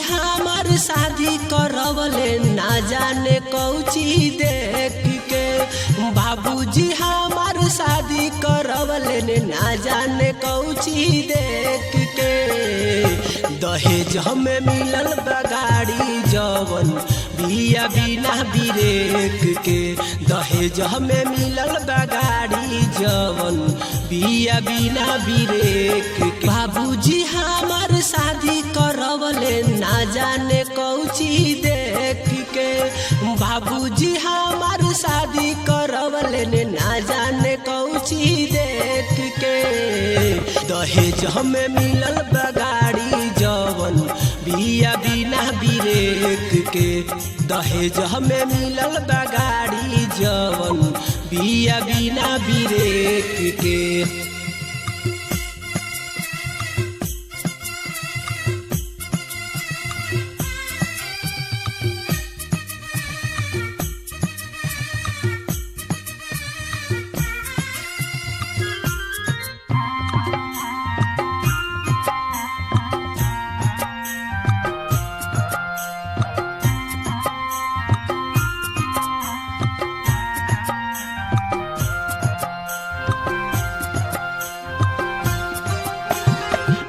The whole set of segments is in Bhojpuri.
हमार शादी करवले ना जाने कौची देख के। बाबूजी हमार शादी करवले ना जाने कौची देख के। दहेज हमें मिलल बगाड़ी जवन बिया बिना बिरेक के। दहेज हमें मिलल बगाड़ी जवन बिया बिना बिरेक के। बाबूजी हमार शादी करवले ना जाने कौची देख के। बाबूजी हमार शादी करवले ना जाने कौची देख के। दहेज हमें मिलल बगाड़ी जवन बिया बिना बिरेक के। दहेज हमें मिलल बगाड़ी जवन बिया बिना बिरेक के।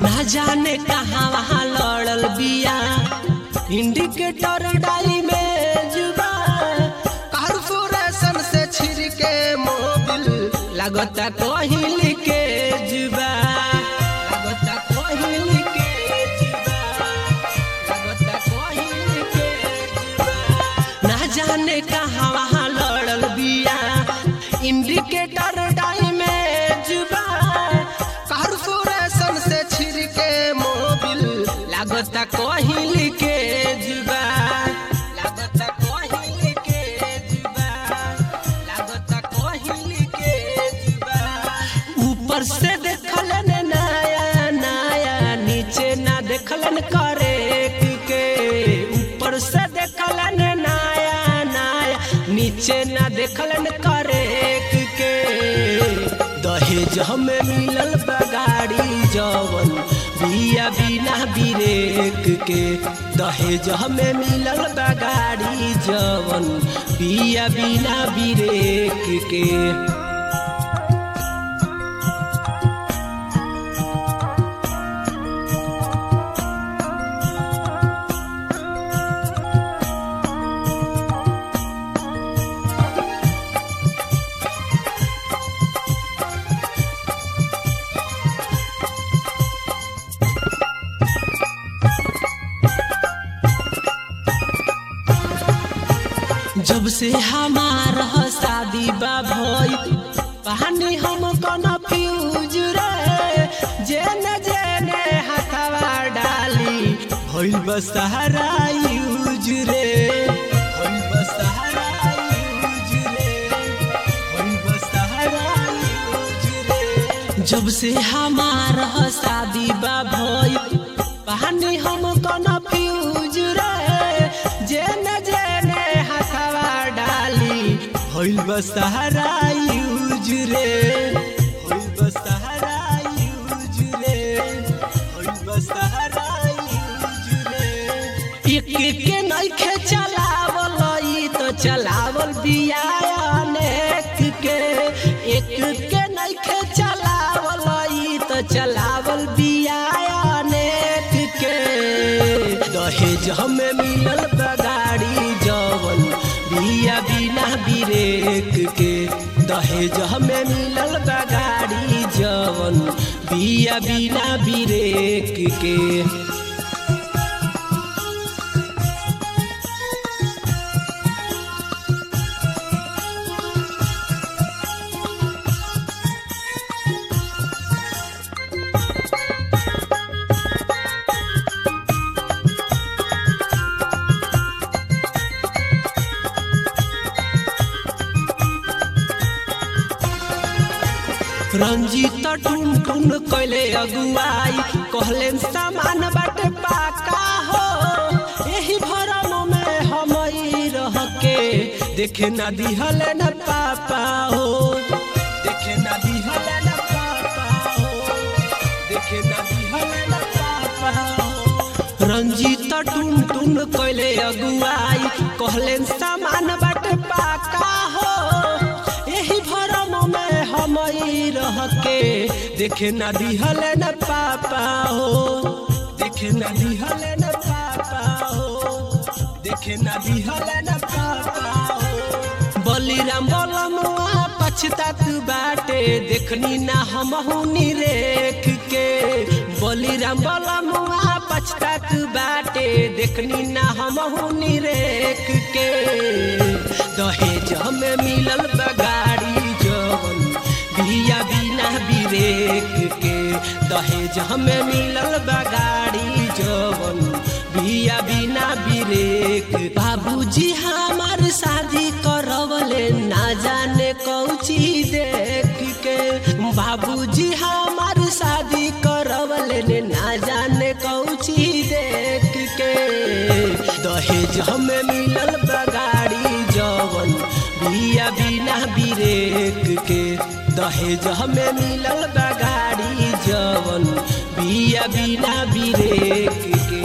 ना जाने कहाँ वहाँ लड़ल बिया इंडिकेटर डाली में जुबा। कारपोरेशन से छिड़के मोबिल लगता कहीं लिखे जुबा। लगता कहीं लिखे जुबा। लगता कहीं लिखे जुबा। ना जाने कहाँ वहाँ लड़ल बिया इंडिकेटर डाली में जुबा। कारपोरेशन से छिड़के मोबिल लगता कहीं लिखे जुबा। लगता कहीं लिखे जुबा। लगता कहीं लिखे जुबा। ऊपर से देखलन नया नया नीचे ना देखलन करे के। ऊपर से देखलन नया नया नीचे ना देखलन करे के। दहेज हमें मिलल बगाड़ी जवन बिया बिना बिरेक के। दहेज हमें मिलल बगाड़ी जवन बिया बिना बिरेक के। जब से हमार शादी बा भई पानी हम कन्फ्यूज रे। जेने जेने हाथवा डाली भइल बसहारा यूज रे। भइल बसहारा यूज रे। भइल बसहारा यूज रे। जब से हमार शादी बा भई पानी हम कन्फ्यूज रे। जेने जेने भइल बसहारा यूज रे। भइल बसहारा यूज रे। भइल बसहारा यूज रे। एक के नइखे चलावल ई तो चलावल बिया अनेक के। एक के नइखे चलावल ई तो चलावल बिया अनेक के। दहेज हमें मिलल बगाड़ी जवन बिया बिना बिरेक के। दहेज हमें मिलल बगाड़ी जवन बिया बिना बिरेक के। रंजीत टुन टुन कैले अगुआई कहले सामान बाटे पाका हो। यही भरम में हम रह के देखे ना दिहल न पापा हो। देखे ना दिहल न पापा हो। देखे ना दिहल न पापा हो। रंजीत टुन टुन कैले अगुआई कहले सामान बाटे पाका हो यही भरम में हम रह के देखे ना दिहले न पापा हो देखे ना दिहले न पापा हो देखे ना दिहले न पापा हो बलिराम बलमुआ पछतात बाटे देखनी ना हमहू निरेख के बलिराम बलमुआ पछतात बाटे देखनी ना हमहू निरेख के दहेज में मिलल बगाड़ी जवन बिया बिना बिरेक के दहेज में मिलल बगाड़ी जवन बिया बिना बिरेक बाबूजी हमार शादी करवले ना जाने कौची देख के बाबूजी हमार शादी करवले ना जाने कौची देख के दहेज में मिलल बगाड़ी जवन बिया बिना बिरेक के दहेज में मिलल बगाड़ी जवन बिया बिना बिरेक के।